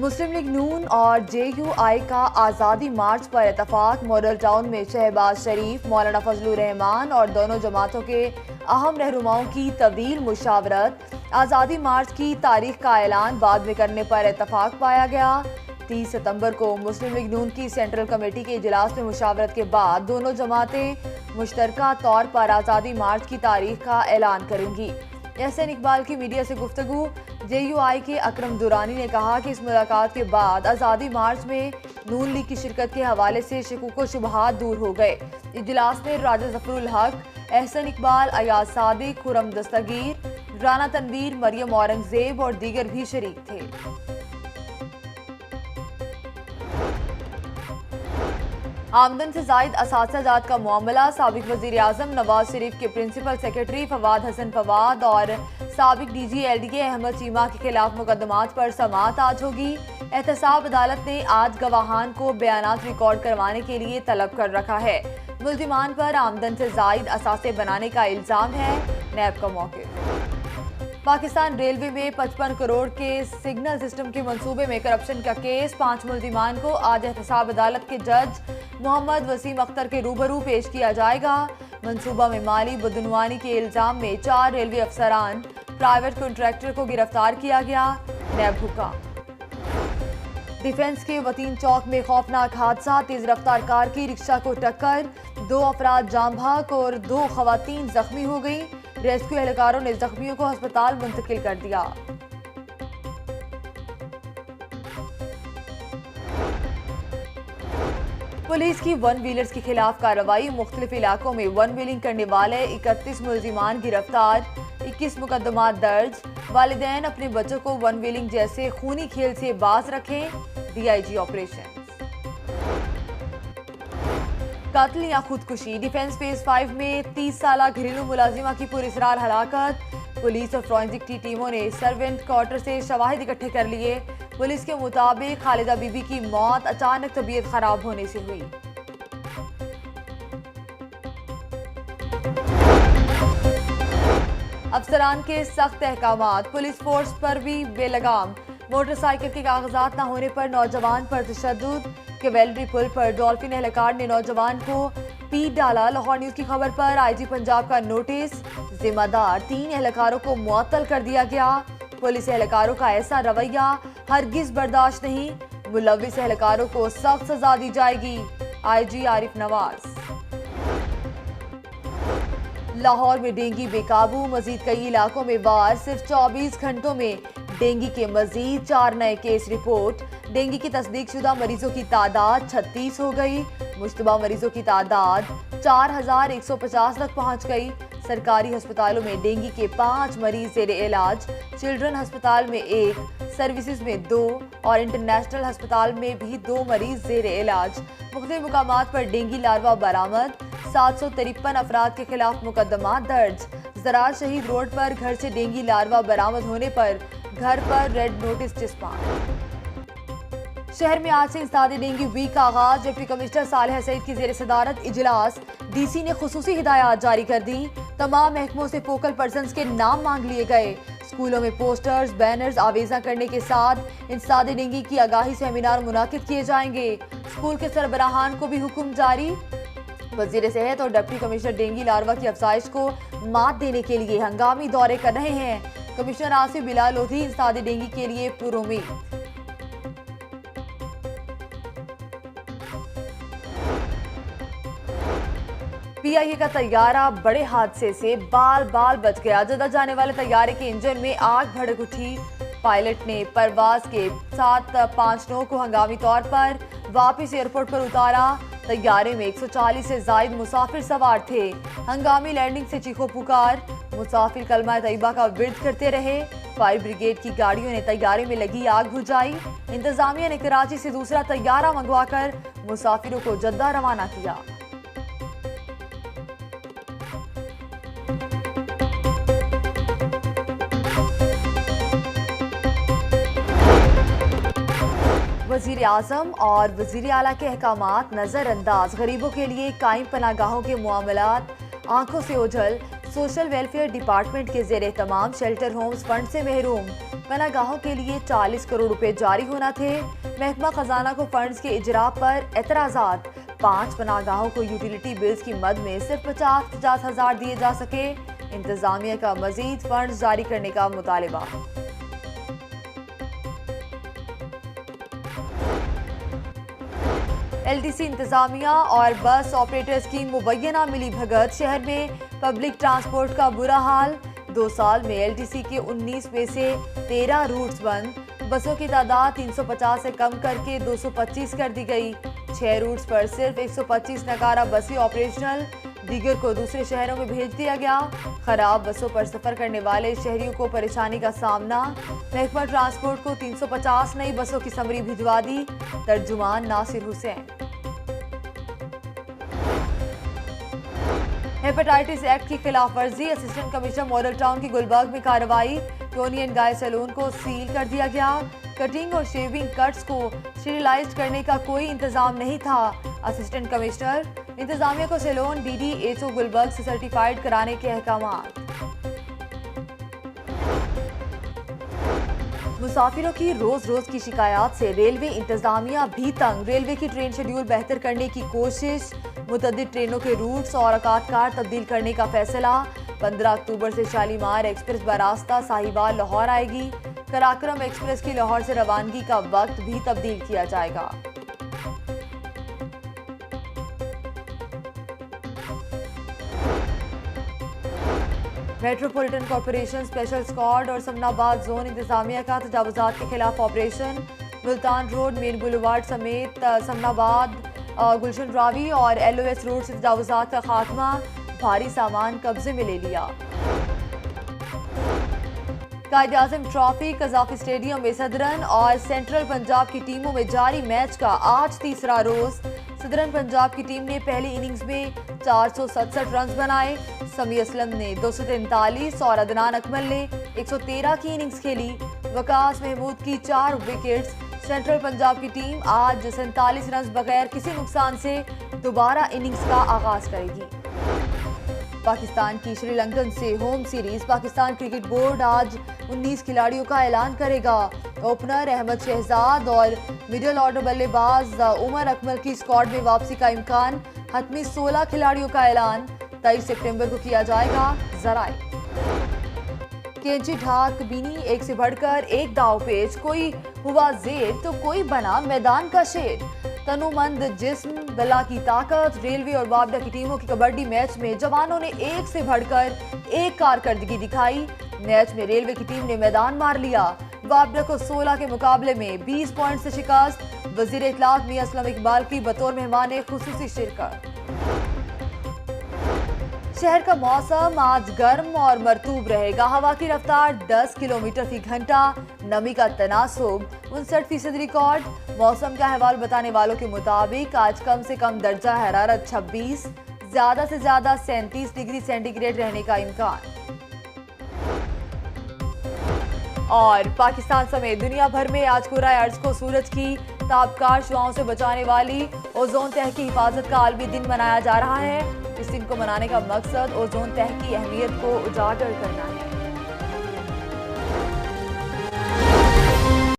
मुस्लिम league नून और JUI का आज़ादी मार्च पर इतफाक। मॉडल टाउन में शहबाज शरीफ, मौलाना फजलुर रहमान और दोनों जमातों के अहम रहनुमाओं की तवील मुशावरत। आज़ादी मार्च की तारीख का ऐलान बाद में करने पर इतफाक पाया गया। 30 सितंबर को मुस्लिम लीग नून की सेंट्रल कमेटी के इजलास में मुशावरत के बाद दोनों जमातें मुश्तरका तौर पर आज़ादी मार्च की तारीख का ऐलान करेंगी। एहसन इकबाल की मीडिया से गुफ्तगू। JUI के अकरम दुरानी ने कहा कि इस मुलाकात के बाद आज़ादी मार्च में नून लीग की शिरकत के हवाले से शकूक व शुबहात दूर हो गए। इजलास में राजा जफरुल हक, एहसन इकबाल, अयाज सादिक, खुरम दस्तगीर, राना तनवीर, मरियम औरंगजेब और दीगर भी शरीक थे। आमदन से जायद असातिज़ात का मामला। साबिक वज़ीर आज़म नवाज शरीफ के प्रिंसिपल सेक्रेटरी फवाद हसन फवाद और साबिक DG LDA अहमद चीमा के खिलाफ मुकदमात पर समाअत आज होगी। एहतसाब अदालत ने आज गवाहान को बयानात रिकॉर्ड करवाने के लिए तलब कर रखा है। मुल्जिमान पर आमदन से जायद असासे बनाने का इल्ज़ाम है। नैब का मौक़िफ़। पाकिस्तान रेलवे में 55 करोड़ के सिग्नल सिस्टम के मंसूबे में करप्शन का केस। 5 मुल्जिमान को आज एहतसाब अदालत के जज मोहम्मद वसीम अख्तर के रूबरू पेश किया जाएगा। मंसूबा में माली बदनवानी के इल्जाम में 4 रेलवे अफसरान, प्राइवेट कॉन्ट्रैक्टर को गिरफ्तार किया गया। नैब हुक्म। डिफेंस के वतीन चौक में खौफनाक हादसा। तेज रफ्तार कार की रिक्शा को टक्कर, 2 अफराद जाम बहक और 2 खवातीन जख्मी हो गई। रेस्क्यू एहलकारों ने जख्मियों को अस्पताल मुंतकिल कर दिया। पुलिस की वन व्हीलर्स के खिलाफ कार्रवाई। मुख्तलिफ इलाकों में वन व्हीलिंग करने वाले 31 मुल्जिमान गिरफ्तार, 21 मुकदमा दर्ज। वालिदैन अपने बच्चों को वन व्हीलिंग जैसे खूनी खेल से बाज रखें। DIG operation. कत्ल या खुदकुशी। डिफेंस फेज 5 में 30 साल घरेलू मुलाजिमा की पुरअसरार हलाकत। पुलिस और फॉरेंसिक टीमों ने सर्वेंट क्वार्टर से शवाहिद इकट्ठे कर लिए। पुलिस के मुताबिक खालिदा बीबी की मौत अचानक तबीयत खराब होने से हुई। अफसरान के सख्त अहकामात। पुलिस फोर्स पर भी बेलगाम। मोटरसाइकिल के कागजात न होने पर नौजवान पर तशद्दुद। कैवेलरी पुल पर डॉल्फिन एहलकार ने नौजवान को पीट डाला। लाहौर न्यूज की खबर पर IG पंजाब का नोटिस। जिम्मेदार 3 एहलकारों को मुअत्तल कर दिया गया। पुलिस एहलकारों का ऐसा रवैया हरगिज बर्दाश्त नहीं। मुलव्विस एहलकारों को सख्त सजा दी जाएगी। IG आरिफ नवाज। लाहौर में डेंगू बेकाबू। मजीद कई इलाकों में वार। सिर्फ 24 घंटों में डेंगू के मजीद 4 नए केस रिपोर्ट। डेंगू की तस्दीकशुदा मरीजों की तादाद 36 हो गई। मुश्तबा मरीजों की तादाद 4150 तक पहुंच गई। सरकारी अस्पतालों में डेंगू के 5 मरीज जेर इलाज। चिल्ड्रन अस्पताल में 1, सर्विसेज में 2 और इंटरनेशनल अस्पताल में भी 2 मरीज जेर इलाज। मुख्तलिफ मुकामात पर डेंगू लार्वा बरामद। 753 अफराद के खिलाफ मुकदमा दर्ज। ज़राअत शहीद रोड पर घर से डेंगू लार्वा बरामद होने पर घर पर रेड नोटिस चिस्पा। शहर में आज से इंसदादी डेंगू वीक का आगाज। डिप्टी कमिश्नर सालेह सईद की जेर सदारत इजलास। DC ने खुसूसी हिदायत जारी कर दी। तमाम महकमों से फोकल पर्सन्स के नाम मांग लिए गए। स्कूलों में पोस्टर्स, बैनर्स आवेजा करने के साथ इंसदादी डेंगू की आगाही सेमिनार मुनाकिद किए जाएंगे। स्कूल के सरबराहान को भी हुक्म जारी। वजीर सेहत और डिप्टी कमिश्नर डेंगू लार्वा की अफजाइश को मात देने के लिए हंगामी दौरे कर रहे हैं। कमिश्नर आसिफ बिलाल लोधी इंसदादी डेंगू के लिए पुरुमीद। PIA का तैयारा बड़े हादसे से बाल बाल बच गया। जद्दा जाने वाले तैयारे के इंजन में आग भड़क उठी। पायलट ने परवाज के 759 को हंगामी तौर पर वापस एयरपोर्ट पर उतारा। तैयारे में 140 से जायद मुसाफिर सवार थे। हंगामी लैंडिंग से चीखो पुकार। मुसाफिर कलमा तैयबा का विर्द करते रहे। फायर ब्रिगेड की गाड़ियों ने तैयारे में लगी आग बुझाई। इंतजामिया ने कराची से दूसरा तैयारा मंगवाकर मुसाफिरों को जद्दा रवाना किया। वजीर आज़म और वजीर आला के अहकामात नजरअंदाज। गरीबों के लिए कायम पनागाहों के मामलात आंखों से ओझल। सोशल वेलफेयर डिपार्टमेंट के जेर तमाम शेल्टर होम्स फंड से महरूम। पनागाहों के लिए 40 करोड़ रुपए जारी होना थे। महकमा खजाना को फंड्स के इजरा पर एतराजात। 5 पनागाहों को यूटिलिटी बिल्स की मद में सिर्फ 50 हजार दिए जा सके। इंतजामिया का मजीद फंड्स जारी करने का मुतालिबा। LTC इंतजामिया और बस ऑपरेटर्स की मुबैना मिली भगत। शहर में पब्लिक ट्रांसपोर्ट का बुरा हाल। 2 साल में LTC के 19 में से 13 रूट्स बंद। बसों की तादाद 350 से कम करके 225 कर दी गई। 6 रूट्स पर सिर्फ 125 नकारा बसें ऑपरेशनल, दीगर को दूसरे शहरों में भेज दिया गया। खराब बसों पर सफर करने वाले शहरियों को परेशानी का सामना। महकमा ट्रांसपोर्ट को 350 नई बसों की समरी भिजवा दी। तर्जुमान नासिर हुसैन। हेपेटाइटिस एक्ट की खिलाफ वर्जी। असिस्टेंट कमिश्नर मॉडल टाउन की गुलबर्ग में कार्रवाई। टोनी एंड गाय सैलून को सील कर दिया गया। कटिंग और शेविंग कट्स को स्टेरिलाइज करने का कोई इंतजाम नहीं था। असिस्टेंट कमिश्नर इंतजामिया को सैलून DDHO गुलबर्ग से सर्टिफाइड कराने के अहकामात। मुसाफिरों की रोज रोज की शिकायत से रेलवे इंतजामिया भी तंग। रेलवे की ट्रेन शेड्यूल बेहतर करने की कोशिश। मुतअद्दिद ट्रेनों के रूट्स और औकातकार तब्दील करने का फैसला। 15 अक्टूबर से शालीमार एक्सप्रेस बरास्ता साहिवाल लाहौर आएगी। कराक्रम एक्सप्रेस की लाहौर से रवानगी का वक्त भी तब्दील किया जाएगा। मेट्रोपॉलिटन कॉरपोरेशन स्पेशल स्क्वाड और समनाबाद जोन इंतजामिया का तजावुजात के खिलाफ operation. Multan road, main boulevard समेत समनाबाद, गुलशन रावी और LOS रोड से तजावुजात का खात्मा। भारी सामान कब्जे में ले लिया। कायद-ए-आज़म ट्रॉफी कज़ाफ़ी स्टेडियम में सदरन और सेंट्रल पंजाब की टीमों में जारी मैच का आज तीसरा रोज। सदरन पंजाब की टीम ने पहली इनिंग्स में 467 रन बनाए। समी असलम ने 243 और अदनान अकमल ने 113 की इनिंग्स खेली। वकास महमूद की 4 विकेट्स। सेंट्रल पंजाब की टीम आज 47 रन बगैर किसी नुकसान से दोबारा इनिंग्स का आगाज करेगी। पाकिस्तान की श्रीलंकन से home series. Pakistan cricket board आज 19 खिलाड़ियों का ऐलान करेगा। ओपनर अहमद शहजाद और मिडिल ऑर्डर बल्लेबाज उमर अकमल की स्क्वाड में वापसी का इम्कान। हतमी 16 खिलाड़ियों का ऐलान 23 सितंबर को किया जाएगा। जराए कैंची ढाक बीनी एक से बढ़कर एक दाव पेच। कोई हुआ जेर तो कोई बना मैदान का शेर। तनुमंद जिस्म, बला की ताकत। रेलवे और वापडा की टीमों की कबड्डी मैच में जवानों ने एक से बढ़कर एक कारकर्दगी दिखाई। मैच में रेलवे की टीम ने मैदान मार लिया। वापडा को 16 के मुकाबले में 20 पॉइंट से शिकस्त। वजीर इत्तलात मियां असलम इकबाल की बतौर मेहमान खुसूसी शिरकत। शहर का मौसम आज गर्म और मरतूब रहेगा। हवा की रफ्तार 10 किलोमीटर फी घंटा। नमी का तनासुब 59% रिकॉर्ड। मौसम का अहवाल बताने वालों के मुताबिक आज कम से कम दर्जा हरारत 26, ज्यादा से ज्यादा 37 डिग्री सेंटीग्रेड रहने का इम्कान। और पाकिस्तान समेत दुनिया भर में आज कुराए अर्ज को सूरज की ताबकार शुआओं से बचाने वाली ओजोन तह की हिफाजत का आलमी दिन मनाया जा रहा है। इस दिन को मनाने का मकसद ओजोन तह की अहमियत को उजागर करना है।